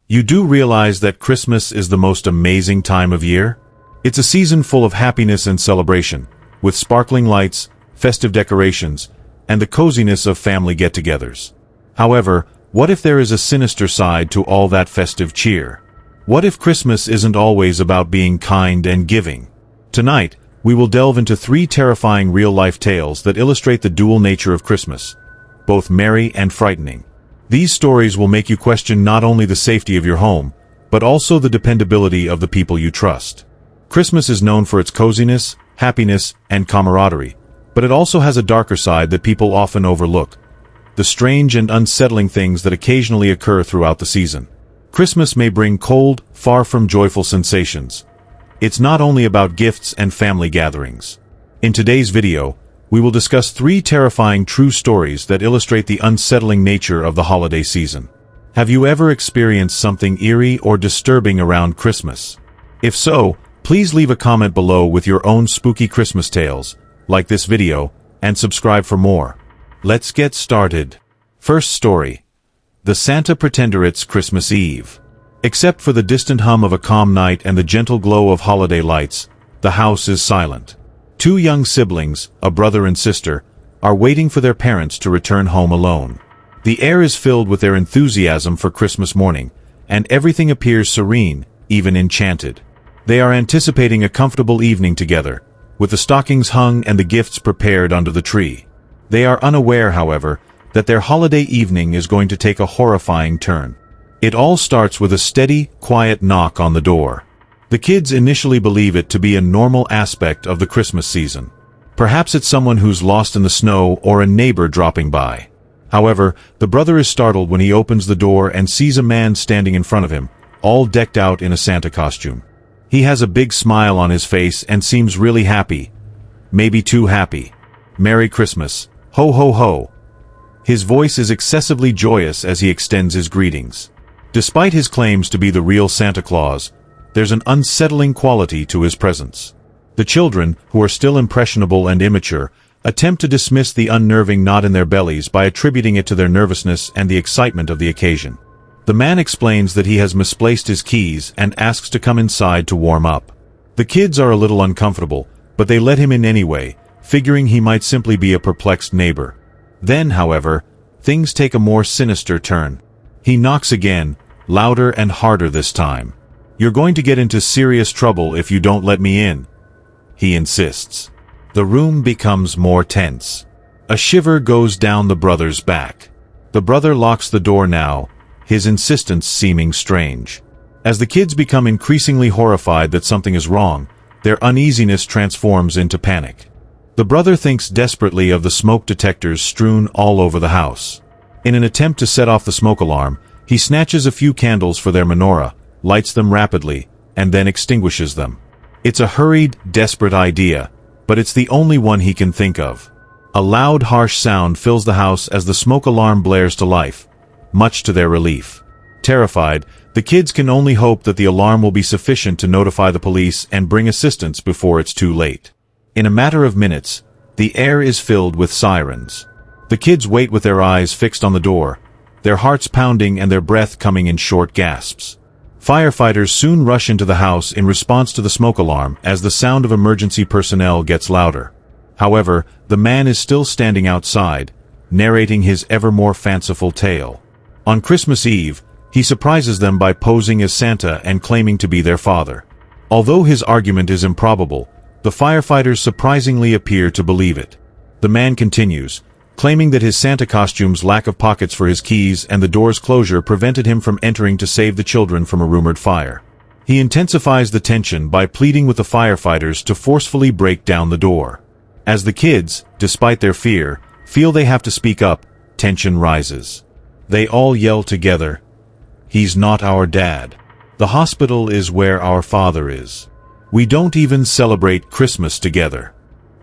You do realize that Christmas is the most amazing time of year? It's a season full of happiness and celebration, with sparkling lights, festive decorations, and the coziness of family get-togethers. However, what if there is a sinister side to all that festive cheer? What if Christmas isn't always about being kind and giving? Tonight, we will delve into 3 terrifying real-life tales that illustrate the dual nature of Christmas, both merry and frightening. These stories will make you question not only the safety of your home, but also the dependability of the people you trust. Christmas is known for its coziness, happiness, and camaraderie, but it also has a darker side that people often overlook: the strange and unsettling things that occasionally occur throughout the season. Christmas may bring cold, far from joyful sensations. It's not only about gifts and family gatherings. In today's video, we will discuss 3 terrifying true stories that illustrate the unsettling nature of the holiday season. Have you ever experienced something eerie or disturbing around Christmas? If so, please leave a comment below with your own spooky Christmas tales, like this video, and subscribe for more. Let's get started. First story: The Santa Pretenderette's Christmas Eve. Except for the distant hum of a calm night and the gentle glow of holiday lights, the house is silent. 2 young siblings, a brother and sister, are waiting for their parents to return home alone. The air is filled with their enthusiasm for Christmas morning, and everything appears serene, even enchanted. They are anticipating a comfortable evening together, with the stockings hung and the gifts prepared under the tree. They are unaware, however, that their holiday evening is going to take a horrifying turn. It all starts with a steady, quiet knock on the door. The kids initially believe it to be a normal aspect of the Christmas season. Perhaps it's someone who's lost in the snow or a neighbor dropping by. However, the brother is startled when he opens the door and sees a man standing in front of him, all decked out in a Santa costume. He has a big smile on his face and seems really happy. Maybe too happy. "Merry Christmas. Ho ho ho." His voice is excessively joyous as he extends his greetings. Despite his claims to be the real Santa Claus, there's an unsettling quality to his presence. The children, who are still impressionable and immature, attempt to dismiss the unnerving knot in their bellies by attributing it to their nervousness and the excitement of the occasion. The man explains that he has misplaced his keys and asks to come inside to warm up. The kids are a little uncomfortable, but they let him in anyway, figuring he might simply be a perplexed neighbor. Then, however, things take a more sinister turn. He knocks again, louder and harder this time. "You're going to get into serious trouble if you don't let me in," he insists. The room becomes more tense. A shiver goes down the brother's back. The brother locks the door now, his insistence seeming strange. As the kids become increasingly horrified that something is wrong, their uneasiness transforms into panic. The brother thinks desperately of the smoke detectors strewn all over the house. In an attempt to set off the smoke alarm, he snatches a few candles for their menorah, lights them rapidly, and then extinguishes them. It's a hurried, desperate idea, but it's the only one he can think of. A loud, harsh sound fills the house as the smoke alarm blares to life, much to their relief. Terrified, the kids can only hope that the alarm will be sufficient to notify the police and bring assistance before it's too late. In a matter of minutes, the air is filled with sirens. The kids wait with their eyes fixed on the door, their hearts pounding and their breath coming in short gasps. Firefighters soon rush into the house in response to the smoke alarm as the sound of emergency personnel gets louder. However, the man is still standing outside, narrating his ever more fanciful tale. On Christmas Eve, he surprises them by posing as Santa and claiming to be their father. Although his argument is improbable, the firefighters surprisingly appear to believe it. The man continues, claiming that his Santa costume's lack of pockets for his keys and the door's closure prevented him from entering to save the children from a rumored fire. He intensifies the tension by pleading with the firefighters to forcefully break down the door. As the kids, despite their fear, feel they have to speak up, tension rises. They all yell together, "He's not our dad. The hospital is where our father is. We don't even celebrate Christmas together."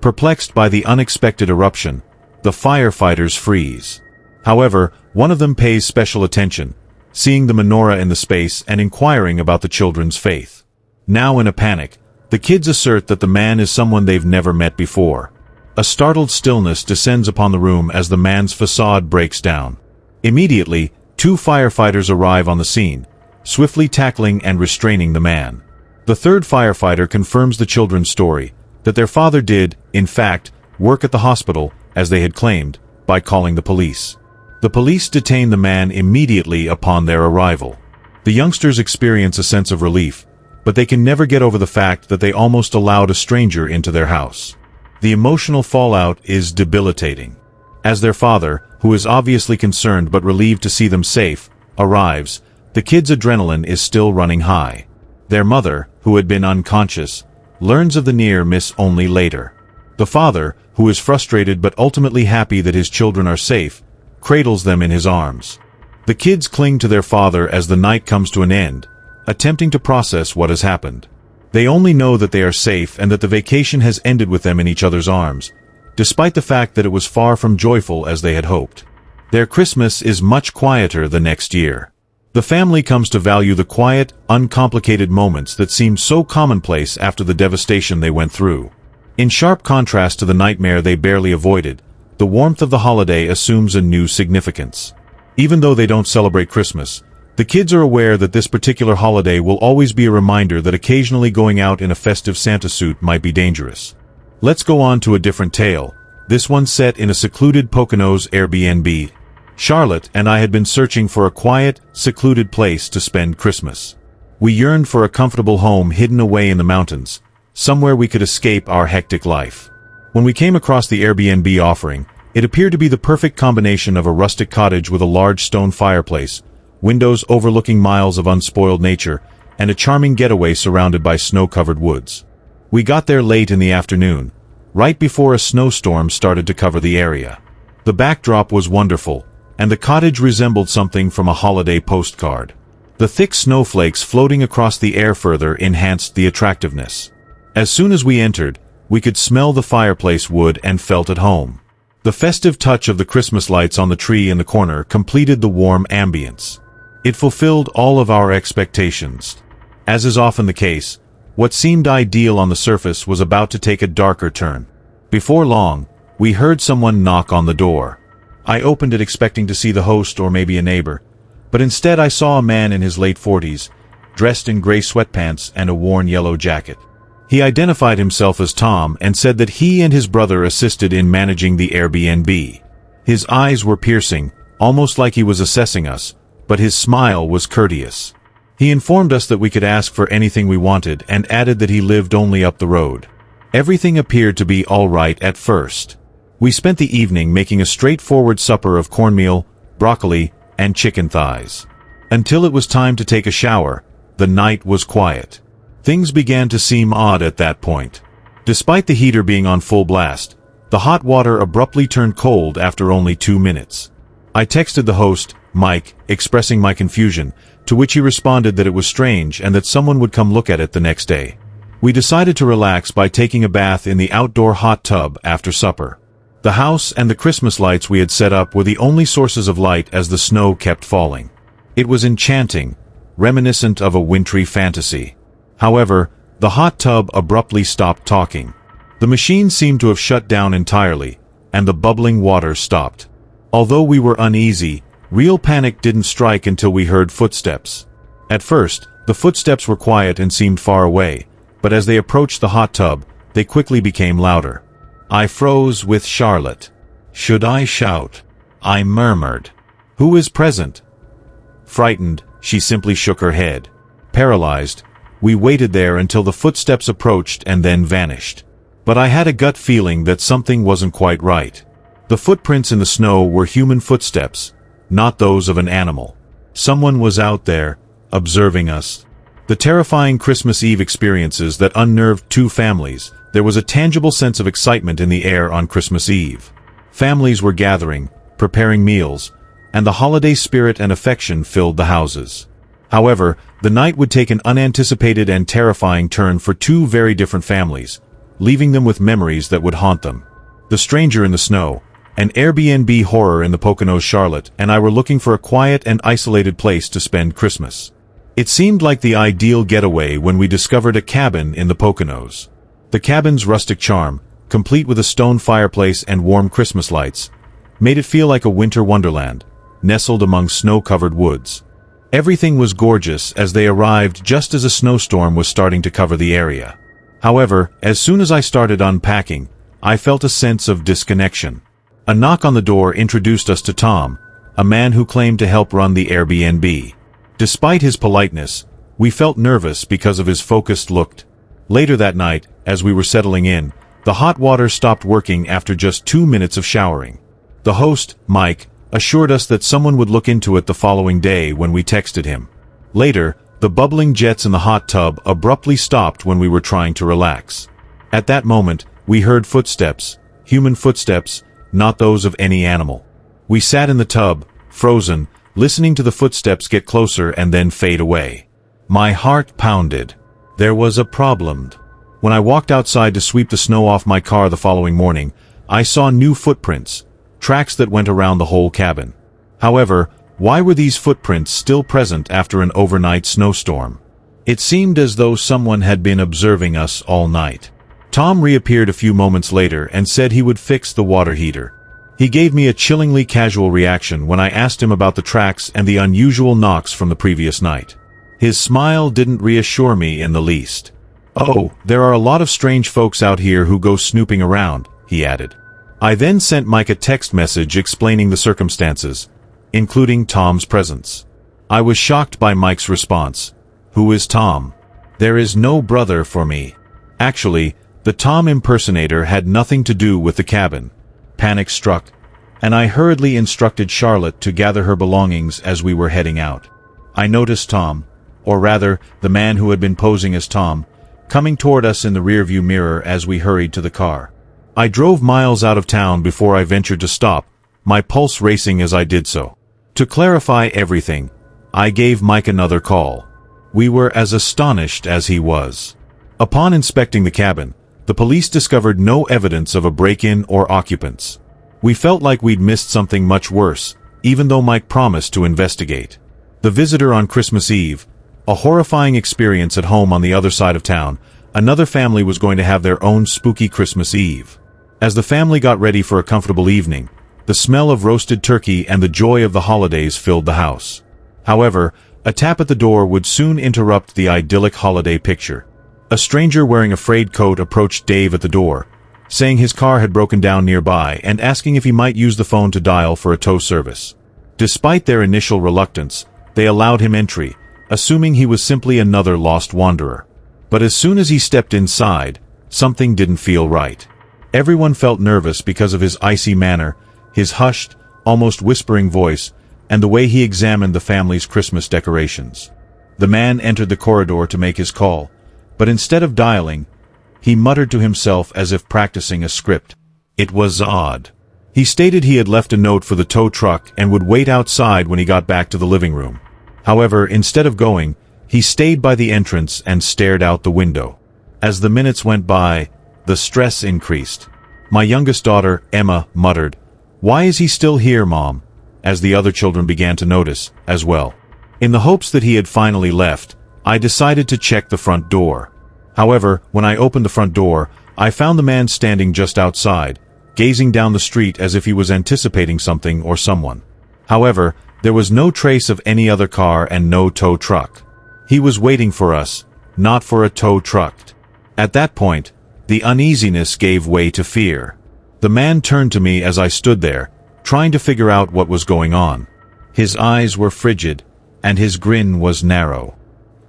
Perplexed by the unexpected eruption, the firefighters freeze. However, one of them pays special attention, seeing the menorah in the space and inquiring about the children's faith. Now in a panic, the kids assert that the man is someone they've never met before. A startled stillness descends upon the room as the man's facade breaks down. Immediately, 2 firefighters arrive on the scene, swiftly tackling and restraining the man. The third firefighter confirms the children's story, that their father did, in fact, work at the hospital, as they had claimed, by calling the police. The police detain the man immediately upon their arrival. The youngsters experience a sense of relief, but they can never get over the fact that they almost allowed a stranger into their house. The emotional fallout is debilitating. As their father, who is obviously concerned but relieved to see them safe, arrives, the kids' adrenaline is still running high. Their mother, who had been unconscious, learns of the near miss only later. The father, who is frustrated but ultimately happy that his children are safe, cradles them in his arms. The kids cling to their father as the night comes to an end, attempting to process what has happened. They only know that they are safe and that the vacation has ended with them in each other's arms, despite the fact that it was far from joyful as they had hoped. Their Christmas is much quieter the next year. The family comes to value the quiet, uncomplicated moments that seemed so commonplace after the devastation they went through. In sharp contrast to the nightmare they barely avoided, the warmth of the holiday assumes a new significance. Even though they don't celebrate Christmas, the kids are aware that this particular holiday will always be a reminder that occasionally going out in a festive Santa suit might be dangerous. Let's go on to a different tale, this one set in a secluded Poconos Airbnb. Charlotte and I had been searching for a quiet, secluded place to spend Christmas. We yearned for a comfortable home hidden away in the mountains, somewhere we could escape our hectic life. When we came across the Airbnb offering, it appeared to be the perfect combination of a rustic cottage with a large stone fireplace, windows overlooking miles of unspoiled nature, and a charming getaway surrounded by snow-covered woods. We got there late in the afternoon, right before a snowstorm started to cover the area. The backdrop was wonderful, and the cottage resembled something from a holiday postcard. The thick snowflakes floating across the air further enhanced the attractiveness. As soon as we entered, we could smell the fireplace wood and felt at home. The festive touch of the Christmas lights on the tree in the corner completed the warm ambience. It fulfilled all of our expectations. As is often the case, what seemed ideal on the surface was about to take a darker turn. Before long, we heard someone knock on the door. I opened it expecting to see the host or maybe a neighbor, but instead I saw a man in his late 40s, dressed in gray sweatpants and a worn yellow jacket. He identified himself as Tom and said that he and his brother assisted in managing the Airbnb. His eyes were piercing, almost like he was assessing us, but his smile was courteous. He informed us that we could ask for anything we wanted and added that he lived only up the road. Everything appeared to be all right at first. We spent the evening making a straightforward supper of cornmeal, broccoli, and chicken thighs. Until it was time to take a shower, the night was quiet. Things began to seem odd at that point. Despite the heater being on full blast, the hot water abruptly turned cold after only 2 minutes. I texted the host, Mike, expressing my confusion, to which he responded that it was strange and that someone would come look at it the next day. We decided to relax by taking a bath in the outdoor hot tub after supper. The house and the Christmas lights we had set up were the only sources of light as the snow kept falling. It was enchanting, reminiscent of a wintry fantasy. However, the hot tub abruptly stopped talking. The machine seemed to have shut down entirely, and the bubbling water stopped. Although we were uneasy, real panic didn't strike until we heard footsteps. At first, the footsteps were quiet and seemed far away, but as they approached the hot tub, they quickly became louder. I froze with Charlotte. Should I shout? I murmured. Who is present? Frightened, she simply shook her head. Paralyzed, we waited there until the footsteps approached and then vanished. But I had a gut feeling that something wasn't quite right. The footprints in the snow were human footsteps, not those of an animal. Someone was out there, observing us. The terrifying Christmas Eve experiences that unnerved two families, there was a tangible sense of excitement in the air on Christmas Eve. Families were gathering, preparing meals, and the holiday spirit and affection filled the houses. However, the night would take an unanticipated and terrifying turn for two very different families, leaving them with memories that would haunt them. The stranger in the snow, an Airbnb horror in the Poconos. Charlotte and I were looking for a quiet and isolated place to spend Christmas. It seemed like the ideal getaway when we discovered a cabin in the Poconos. The cabin's rustic charm, complete with a stone fireplace and warm Christmas lights, made it feel like a winter wonderland, nestled among snow-covered woods. Everything was gorgeous as they arrived just as a snowstorm was starting to cover the area. However, as soon as I started unpacking, I felt a sense of disconnection. A knock on the door introduced us to Tom, a man who claimed to help run the Airbnb. Despite his politeness, we felt nervous because of his focused look. Later that night, as we were settling in, the hot water stopped working after just 2 minutes of showering. The host, Mike, assured us that someone would look into it the following day when we texted him. Later, the bubbling jets in the hot tub abruptly stopped when we were trying to relax. At that moment, we heard footsteps, human footsteps, not those of any animal. We sat in the tub, frozen, listening to the footsteps get closer and then fade away. My heart pounded. There was a problem. When I walked outside to sweep the snow off my car the following morning, I saw new footprints, tracks that went around the whole cabin. However, why were these footprints still present after an overnight snowstorm? It seemed as though someone had been observing us all night. Tom reappeared a few moments later and said he would fix the water heater. He gave me a chillingly casual reaction when I asked him about the tracks and the unusual knocks from the previous night. His smile didn't reassure me in the least. "Oh, there are a lot of strange folks out here who go snooping around," he added. I then sent Mike a text message explaining the circumstances, including Tom's presence. I was shocked by Mike's response. "Who is Tom? There is no brother for me." Actually, the Tom impersonator had nothing to do with the cabin. Panic struck, and I hurriedly instructed Charlotte to gather her belongings as we were heading out. I noticed Tom, or rather, the man who had been posing as Tom, coming toward us in the rearview mirror as we hurried to the car. I drove miles out of town before I ventured to stop, my pulse racing as I did so. To clarify everything, I gave Mike another call. We were as astonished as he was. Upon inspecting the cabin, the police discovered no evidence of a break-in or occupants. We felt like we'd missed something much worse, even though Mike promised to investigate. The visitor on Christmas Eve, a horrifying experience at home on the other side of town, another family was going to have their own spooky Christmas Eve. As the family got ready for a comfortable evening, the smell of roasted turkey and the joy of the holidays filled the house. However, a tap at the door would soon interrupt the idyllic holiday picture. A stranger wearing a frayed coat approached Dave at the door, saying his car had broken down nearby and asking if he might use the phone to dial for a tow service. Despite their initial reluctance, they allowed him entry, assuming he was simply another lost wanderer. But as soon as he stepped inside, something didn't feel right. Everyone felt nervous because of his icy manner, his hushed, almost whispering voice, and the way he examined the family's Christmas decorations. The man entered the corridor to make his call, but instead of dialing, he muttered to himself as if practicing a script. It was odd. He stated he had left a note for the tow truck and would wait outside when he got back to the living room. However, instead of going, he stayed by the entrance and stared out the window. As the minutes went by, the stress increased. My youngest daughter, Emma, muttered, "Why is he still here, Mom?" as the other children began to notice, as well. In the hopes that he had finally left, I decided to check the front door. However, when I opened the front door, I found the man standing just outside, gazing down the street as if he was anticipating something or someone. However, there was no trace of any other car and no tow truck. He was waiting for us, not for a tow truck. At that point, the uneasiness gave way to fear. The man turned to me as I stood there, trying to figure out what was going on. His eyes were frigid, and his grin was narrow.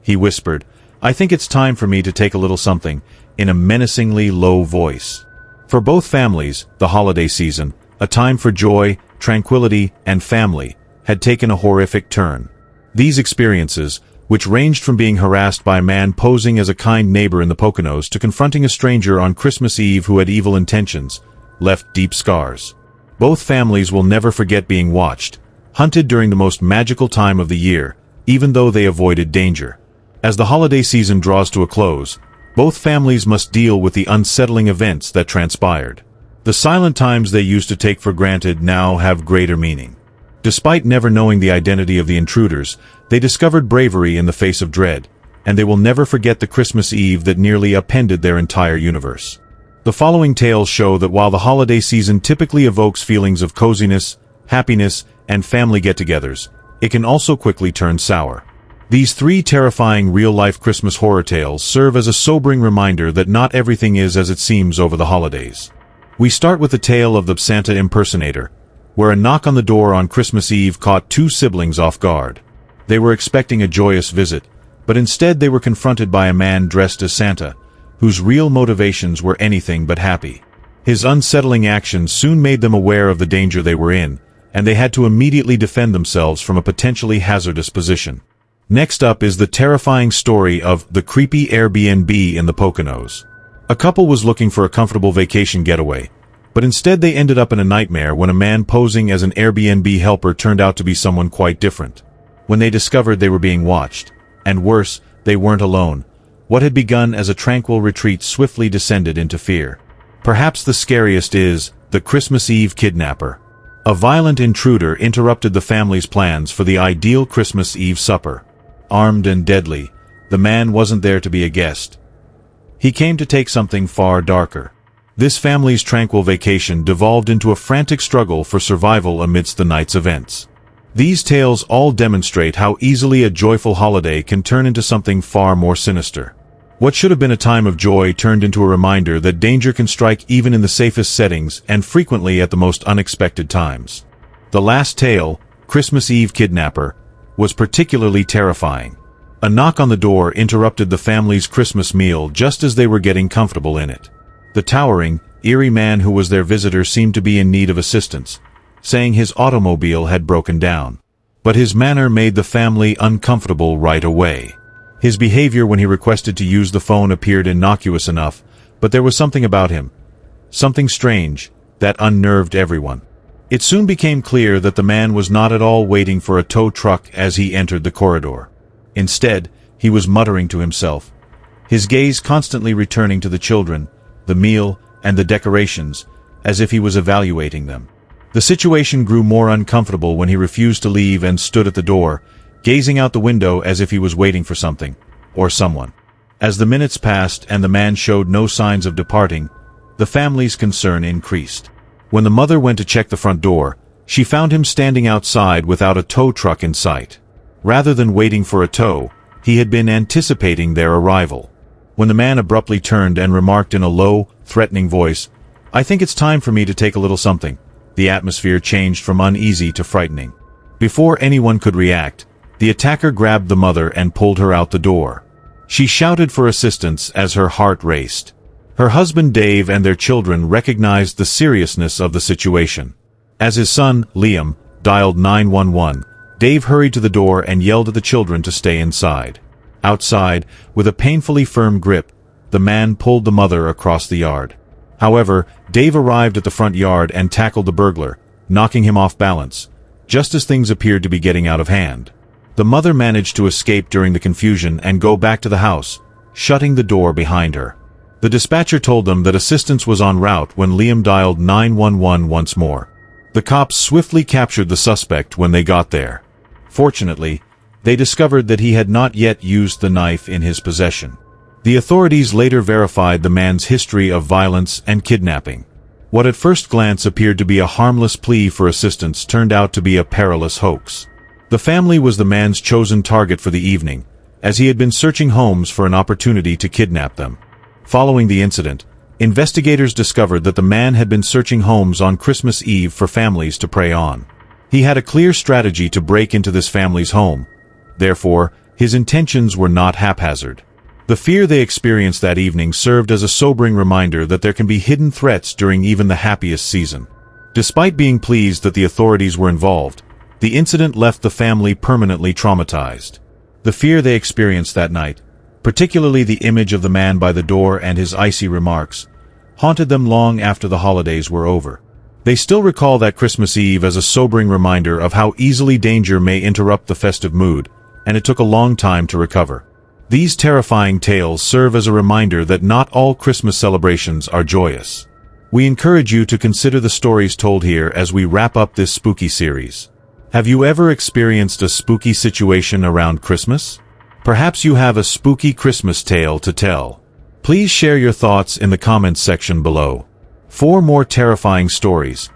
He whispered, "I think it's time for me to take a little something," in a menacingly low voice. For both families, the holiday season, a time for joy, tranquility, and family, had taken a horrific turn. These experiences, which ranged from being harassed by a man posing as a kind neighbor in the Poconos to confronting a stranger on Christmas Eve who had evil intentions, left deep scars. Both families will never forget being watched, hunted during the most magical time of the year, even though they avoided danger. As the holiday season draws to a close, both families must deal with the unsettling events that transpired. The silent times they used to take for granted now have greater meaning. Despite never knowing the identity of the intruders, they discovered bravery in the face of dread, and they will never forget the Christmas Eve that nearly upended their entire universe. The following tales show that while the holiday season typically evokes feelings of coziness, happiness, and family get-togethers, it can also quickly turn sour. These three terrifying real-life Christmas horror tales serve as a sobering reminder that not everything is as it seems over the holidays. We start with the tale of the Santa impersonator, where a knock on the door on Christmas Eve caught two siblings off guard. They were expecting a joyous visit, but instead they were confronted by a man dressed as Santa, whose real motivations were anything but happy. His unsettling actions soon made them aware of the danger they were in, and they had to immediately defend themselves from a potentially hazardous position. Next up is the terrifying story of the creepy Airbnb in the Poconos. A couple was looking for a comfortable vacation getaway, but instead they ended up in a nightmare when a man posing as an Airbnb helper turned out to be someone quite different. When they discovered they were being watched, and worse, they weren't alone, what had begun as a tranquil retreat swiftly descended into fear. Perhaps the scariest is the Christmas Eve kidnapper. A violent intruder interrupted the family's plans for the ideal Christmas Eve supper. Armed and deadly, the man wasn't there to be a guest. He came to take something far darker. This family's tranquil vacation devolved into a frantic struggle for survival amidst the night's events. These tales all demonstrate how easily a joyful holiday can turn into something far more sinister. What should have been a time of joy turned into a reminder that danger can strike even in the safest settings and frequently at the most unexpected times. The last tale, Christmas Eve Kidnapper, was particularly terrifying. A knock on the door interrupted the family's Christmas meal just as they were getting comfortable in it. The towering, eerie man who was their visitor seemed to be in need of assistance, saying his automobile had broken down. But his manner made the family uncomfortable right away. His behavior when he requested to use the phone appeared innocuous enough, but there was something about him, something strange, that unnerved everyone. It soon became clear that the man was not at all waiting for a tow truck as he entered the corridor. Instead, he was muttering to himself, his gaze constantly returning to the children, the meal, and the decorations, as if he was evaluating them. The situation grew more uncomfortable when he refused to leave and stood at the door, gazing out the window as if he was waiting for something, or someone. As the minutes passed and the man showed no signs of departing, the family's concern increased. When the mother went to check the front door, she found him standing outside without a tow truck in sight. Rather than waiting for a tow, he had been anticipating their arrival. When the man abruptly turned and remarked in a low, threatening voice, "I think it's time for me to take a little something," the atmosphere changed from uneasy to frightening. Before anyone could react, the attacker grabbed the mother and pulled her out the door. She shouted for assistance as her heart raced. Her husband Dave and their children recognized the seriousness of the situation. As his son, Liam, dialed 911, Dave hurried to the door and yelled at the children to stay inside. Outside, with a painfully firm grip, the man pulled the mother across the yard. However, Dave arrived at the front yard and tackled the burglar, knocking him off balance, just as things appeared to be getting out of hand. The mother managed to escape during the confusion and go back to the house, shutting the door behind her. The dispatcher told them that assistance was en route when Liam dialed 911 once more. The cops swiftly captured the suspect when they got there. Fortunately, they discovered that he had not yet used the knife in his possession. The authorities later verified the man's history of violence and kidnapping. What at first glance appeared to be a harmless plea for assistance turned out to be a perilous hoax. The family was the man's chosen target for the evening, as he had been searching homes for an opportunity to kidnap them. Following the incident, investigators discovered that the man had been searching homes on Christmas Eve for families to prey on. He had a clear strategy to break into this family's home. Therefore, his intentions were not haphazard. The fear they experienced that evening served as a sobering reminder that there can be hidden threats during even the happiest season. Despite being pleased that the authorities were involved, the incident left the family permanently traumatized. The fear they experienced that night, particularly the image of the man by the door and his icy remarks, haunted them long after the holidays were over. They still recall that Christmas Eve as a sobering reminder of how easily danger may interrupt the festive mood, and it took a long time to recover. These terrifying tales serve as a reminder that not all Christmas celebrations are joyous. We encourage you to consider the stories told here as we wrap up this spooky series. Have you ever experienced a spooky situation around Christmas? Perhaps you have a spooky Christmas tale to tell. Please share your thoughts in the comments section below. For more terrifying stories,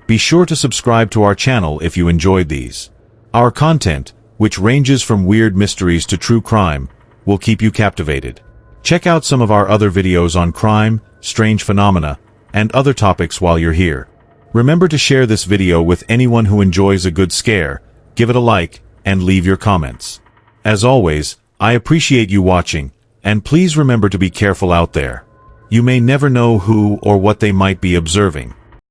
be sure to subscribe to our channel if you enjoyed these. Our content, which ranges from weird mysteries to true crime, will keep you captivated. Check out some of our other videos on crime, strange phenomena, and other topics while you're here. Remember to share this video with anyone who enjoys a good scare, give it a like, and leave your comments. As always, I appreciate you watching, and please remember to be careful out there. You may never know who or what they might be observing.